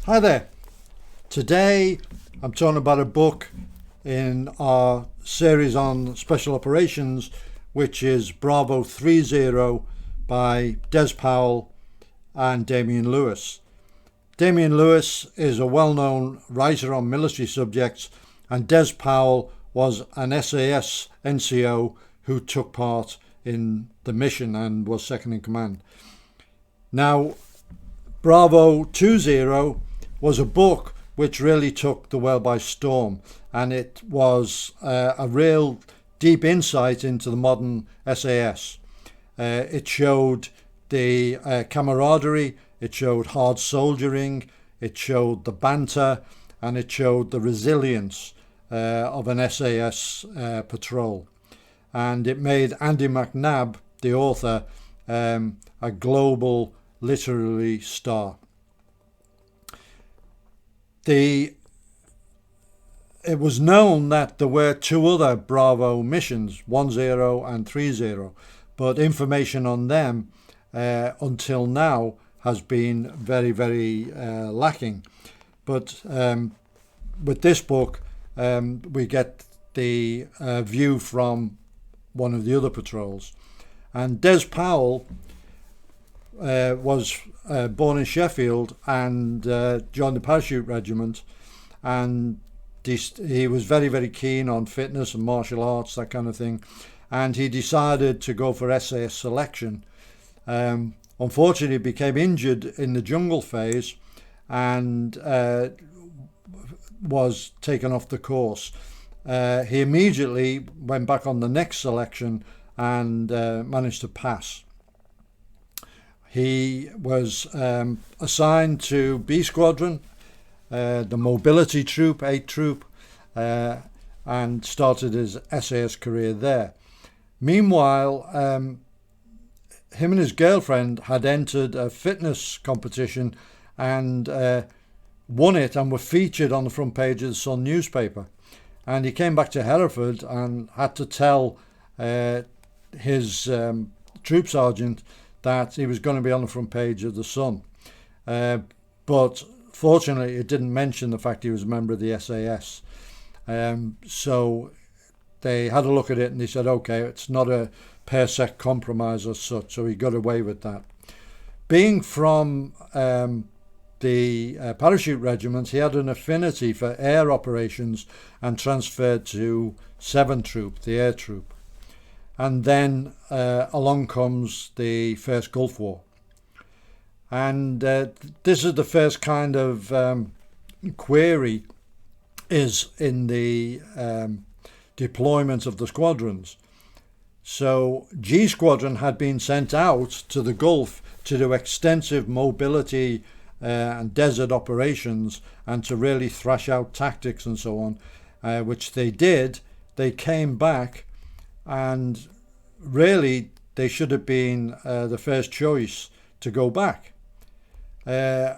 Hi there. Today I'm talking about a book in our series on special operations, which is Bravo 30 by Des Powell and Damian Lewis. Damian Lewis is a well-known writer on military subjects, and Des Powell was an SAS NCO who took part in the mission and was second in command. Now, Bravo 20 was a book which really took the world by storm, and it was a real deep insight into the modern SAS. It showed the camaraderie, it showed hard soldiering, it showed the banter, and it showed the resilience of an SAS patrol. And it made Andy McNabb, the author, a global literary star. It was known that there were two other Bravo missions, 10 and 30, but information on them until now has been very, very lacking. But with this book, we get the view from one of the other patrols. And Des Powell was born in Sheffield and joined the parachute regiment, and he was very, very keen on fitness and martial arts, that kind of thing, and he decided to go for SAS selection. Unfortunately, he became injured in the jungle phase and was taken off the course. He immediately went back on the next selection and managed to pass. He was assigned to B Squadron, the mobility troop, 8 troop, and started his SAS career there. Meanwhile, him and his girlfriend had entered a fitness competition and won it, and were featured on the front page of the Sun newspaper. And he came back to Hereford and had to tell his troop sergeant that he was going to be on the front page of the Sun. But fortunately, it didn't mention the fact he was a member of the SAS. So they had a look at it and they said, okay, it's not a per-sec compromise as such, so he got away with that. Being from the parachute regiment, he had an affinity for air operations and transferred to 7 Troop, the air troop. And then along comes the first Gulf War. And this is the first kind of query is in the deployment of the squadrons. So G Squadron had been sent out to the Gulf to do extensive mobility and desert operations and to really thrash out tactics and so on, which they did. They came back, and really they should have been the first choice to go back. A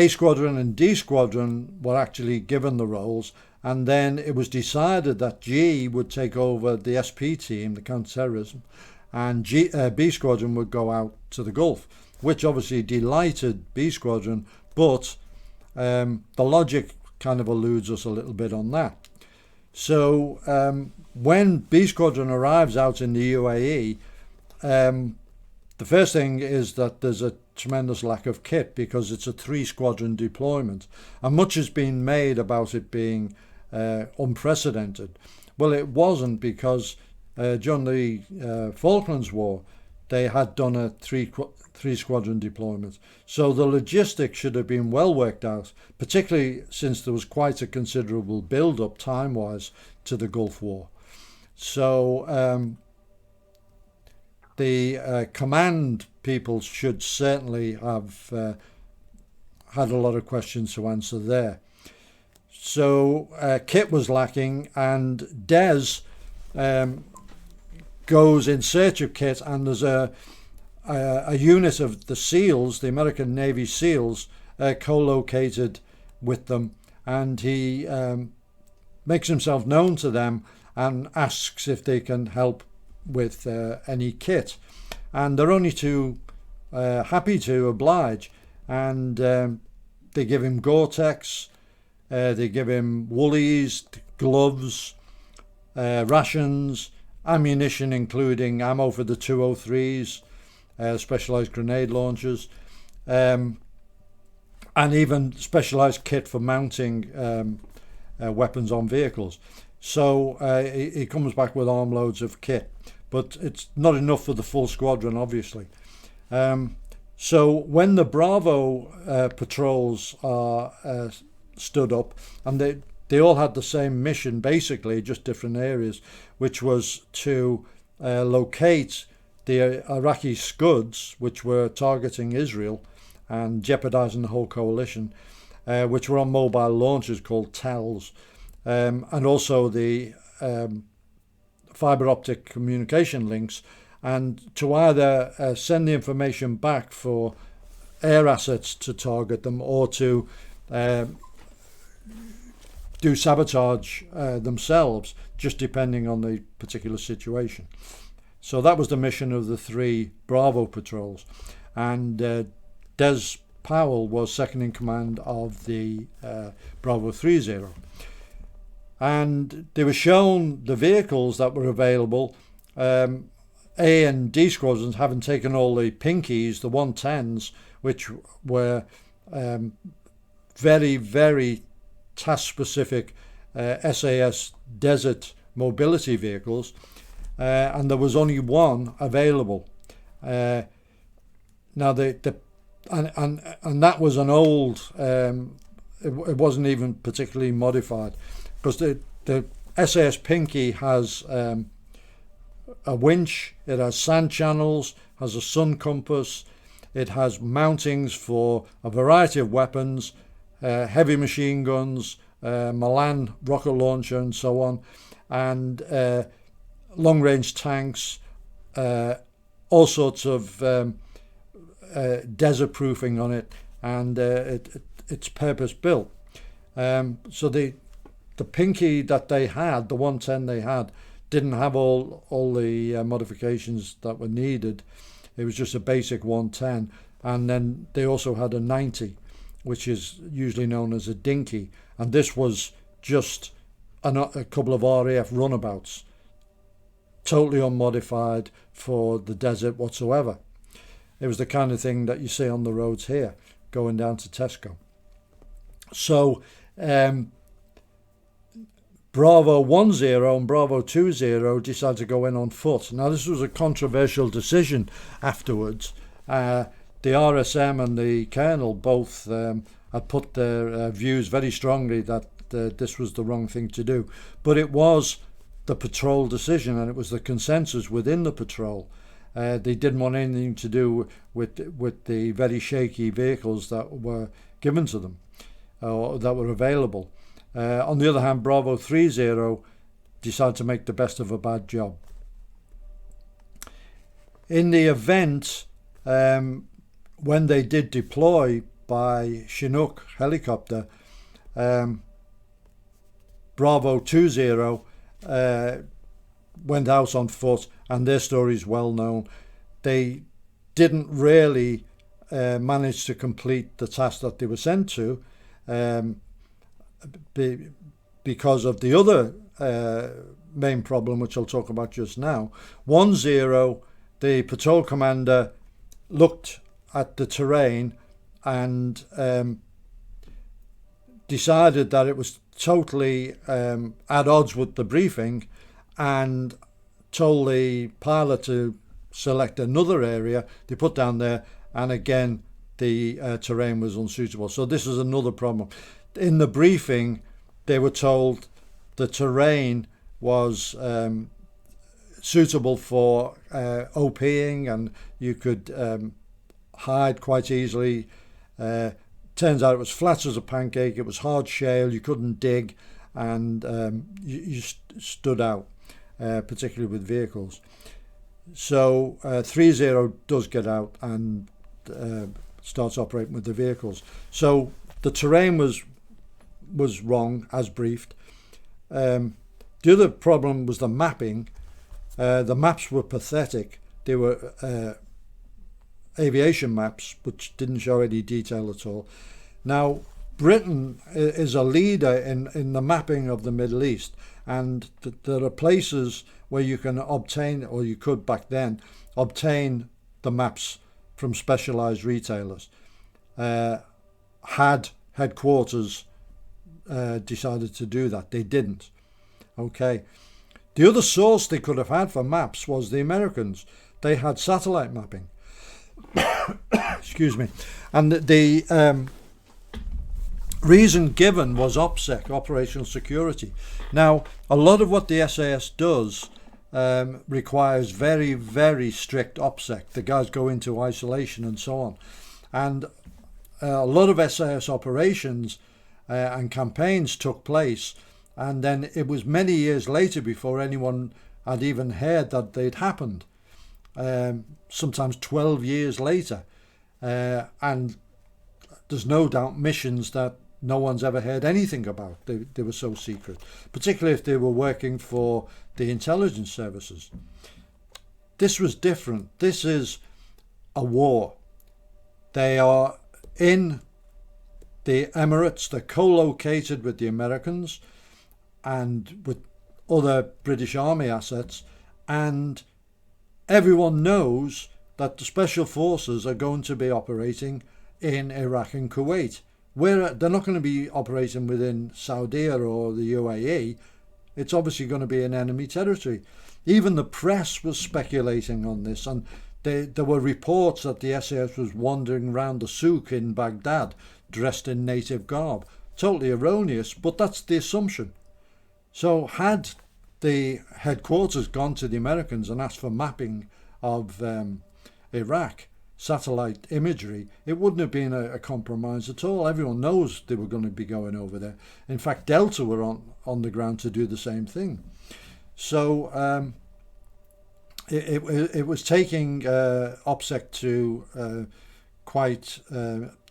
Squadron and D Squadron were actually given the roles, and then it was decided that G would take over the SP team, the counter-terrorism, and B Squadron would go out to the Gulf, which obviously delighted B Squadron, but the logic kind of eludes us a little bit on that. So when B Squadron arrives out in the UAE, the first thing is that there's a tremendous lack of kit because it's a 3-squadron deployment, and much has been made about it being unprecedented. Well, it wasn't, because during the Falklands War they had done a 3-squadron deployment, so the logistics should have been well worked out, particularly since there was quite a considerable build-up time-wise to the Gulf War. So the command people should certainly have had a lot of questions to answer there. So kit was lacking, and Des goes in search of kit, and there's a unit of the SEALs, the American Navy SEALs, co-located with them, and he makes himself known to them and asks if they can help with any kit, and they're only too happy to oblige. And They give him Gore-Tex, they give him woolies, gloves, rations, ammunition including ammo for the 203s, specialised grenade launchers, and even specialised kit for mounting weapons on vehicles. So he comes back with armloads of kit, but it's not enough for the full squadron, obviously. So when the Bravo patrols are stood up, and they all had the same mission, basically, just different areas, which was to locate the Iraqi Scuds, which were targeting Israel and jeopardizing the whole coalition, which were on mobile launchers called TELs, and also the fiber optic communication links, and to either send the information back for air assets to target them, or to do sabotage themselves, just depending on the particular situation. So that was the mission of the 3 Bravo patrols, and Des Powell was second in command of the Bravo 30. And they were shown the vehicles that were available. A and D squadrons, having taken all the pinkies, the 110s, which were very, very task-specific SAS desert mobility vehicles, and there was only one available. Now, and that was an old. It wasn't even particularly modified, because the SAS Pinky has a winch, it has sand channels, has a sun compass, it has mountings for a variety of weapons, heavy machine guns, Milan rocket launcher and so on, and long-range tanks, all sorts of desert proofing on it, and it's purpose-built. So the Pinky that they had, the 110 they had, didn't have all the modifications that were needed. It was just a basic 110, and then they also had a 90, which is usually known as a dinky, and this was just a couple of RAF runabouts, totally unmodified for the desert whatsoever. It was the kind of thing that you see on the roads here, going down to Tesco. So Bravo 10 and Bravo 20 decided to go in on foot. Now, this was a controversial decision afterwards. The RSM and the Colonel both had put their views very strongly that this was the wrong thing to do. But it was the patrol decision, and it was the consensus within the patrol. They didn't want anything to do with the very shaky vehicles that were given to them, or that were available. On the other hand, Bravo 30 decided to make the best of a bad job. In the event, when they did deploy by Chinook helicopter, Bravo 20 went out on foot, and their story is well known. They didn't really manage to complete the task that they were sent to, because of the other main problem, which I'll talk about just now. 10, the patrol commander looked at the terrain and decided that it was totally at odds with the briefing, and told the pilot to select another area they put down there, and again the terrain was unsuitable. So this is another problem. In the briefing, they were told the terrain was suitable for OPing, and you could hide quite easily. Turns out it was flat as a pancake, it was hard shale, you couldn't dig, and you stood out, particularly with vehicles. So 30 does get out and starts operating with the vehicles. So the terrain was wrong as briefed. The other problem was the mapping. The maps were pathetic. They were aviation maps, which didn't show any detail at all. Now, Britain is a leader in the mapping of the Middle East, and there are places where you can obtain, or you could back then, obtain the maps from specialised retailers. Had headquarters decided to do that, they didn't. Okay. The other source they could have had for maps was the Americans. They had satellite mapping. Excuse me. And the reason given was OPSEC, operational security. Now, a lot of what the SAS does requires very, very strict OPSEC. The guys go into isolation and so on. And a lot of SAS operations and campaigns took place, and then it was many years later before anyone had even heard that they'd happened. Sometimes 12 years later. And there's no doubt missions that no one's ever heard anything about. They were so secret, particularly if they were working for the intelligence services. This was different. This is a war. They are in the Emirates. They're co-located with the Americans and with other British Army assets, and everyone knows that the special forces are going to be operating in Iraq and Kuwait. Where they're not going to be operating within Saudi or the UAE. It's obviously going to be in enemy territory. Even the press was speculating on this, and there were reports that the SAS was wandering around the souk in Baghdad dressed in native garb. Totally erroneous, but that's the assumption. So had the headquarters gone to the Americans and asked for mapping of Iraq, satellite imagery, it wouldn't have been a compromise at all. Everyone knows they were going to be going over there. In fact, Delta were on the ground to do the same thing. So it was taking OPSEC to quite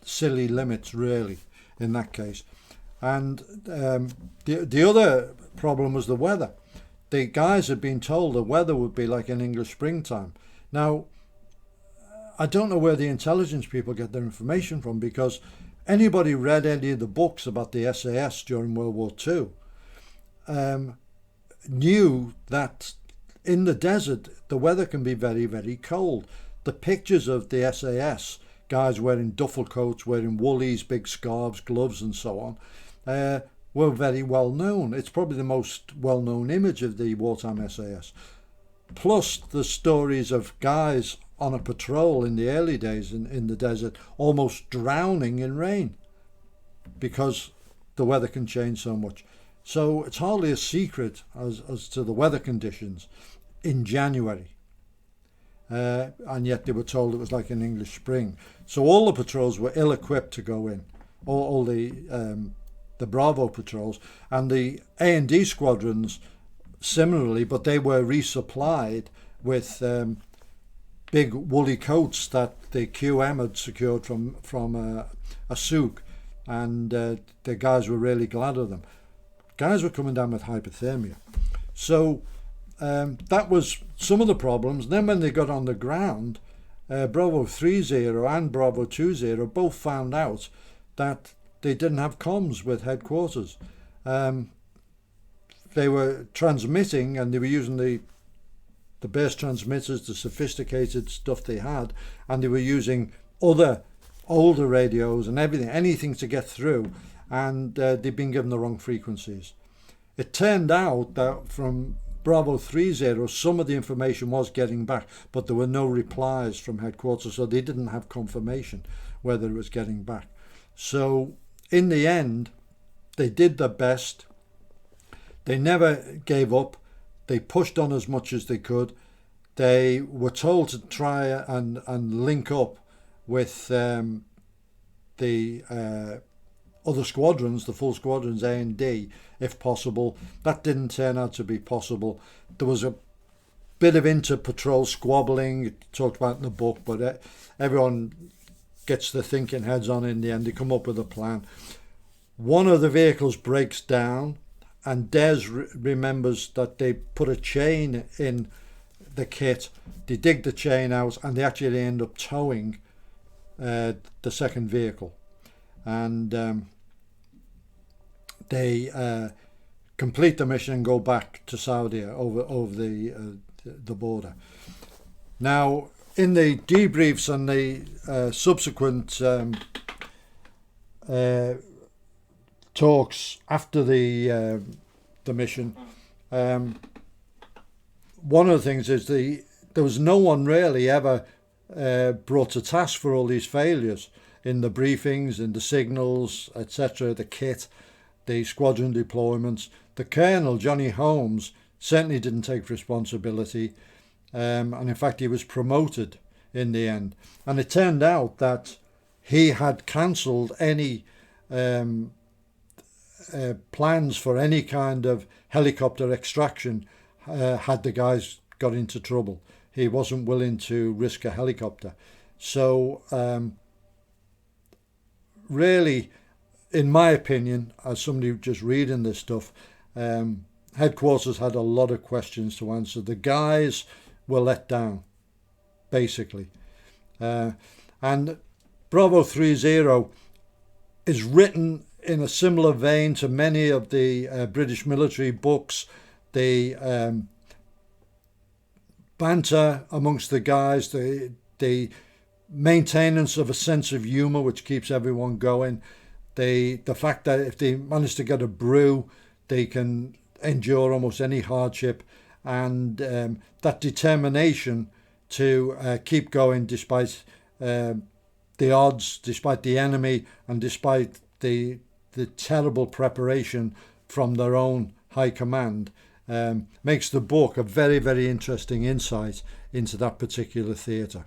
silly limits, really, in that case. And the other problem was the weather. The guys had been told the weather would be like an English springtime. Now, I don't know where the intelligence people get their information from, because anybody read any of the books about the SAS during World War II knew that in the desert the weather can be very, very cold. The pictures of the SAS, guys wearing duffel coats, wearing woolies, big scarves, gloves and so on, were very well known. It's probably the most well-known image of the wartime SAS. Plus the stories of guys on a patrol in the early days in the desert almost drowning in rain because the weather can change so much. So it's hardly a secret as to the weather conditions in January. And yet they were told it was like an English spring. So all the patrols were ill-equipped to go in. All the Bravo patrols, and the A&D squadrons similarly, but they were resupplied with big woolly coats that the QM had secured from a souk, and the guys were really glad of them. Guys were coming down with hypothermia. So that was some of the problems. Then when they got on the ground, Bravo 30 and Bravo 20 both found out that they didn't have comms with headquarters. They were transmitting, and they were using the base transmitters, the sophisticated stuff they had, and they were using other older radios and anything to get through, and they'd been given the wrong frequencies. It turned out that from Bravo 30, some of the information was getting back, but there were no replies from headquarters, so they didn't have confirmation whether it was getting back. So in the end, they did their best. They never gave up. They pushed on as much as they could. They were told to try and link up with the other squadrons, the full squadrons, A and D, if possible. That didn't turn out to be possible. There was a bit of inter-patrol squabbling, it talked about in the book, but everyone gets their thinking heads on in the end. They come up with a plan. One of the vehicles breaks down, and Des remembers that they put a chain in the kit. They dig the chain out, and they actually end up towing the second vehicle. and they complete the mission and go back to Saudi over the border. Now, in the debriefs and the subsequent talks after the mission, one of the things is there was no one really ever brought to task for all these failures in the briefings, in the signals, etc., the kit, the squadron deployments. The colonel, Johnny Holmes, certainly didn't take responsibility, and in fact he was promoted in the end. And it turned out that he had cancelled any plans for any kind of helicopter extraction had the guys got into trouble. He wasn't willing to risk a helicopter. So really, in my opinion, as somebody just reading this stuff, headquarters had a lot of questions to answer. The guys were let down, basically. And Bravo 30 is written in a similar vein to many of the British military books. The banter amongst the guys, the maintenance of a sense of humour which keeps everyone going, the fact that if they manage to get a brew, they can endure almost any hardship, and that determination to keep going despite the odds, despite the enemy, and despite the terrible preparation from their own high command, makes the book a very, very interesting insight into that particular theatre.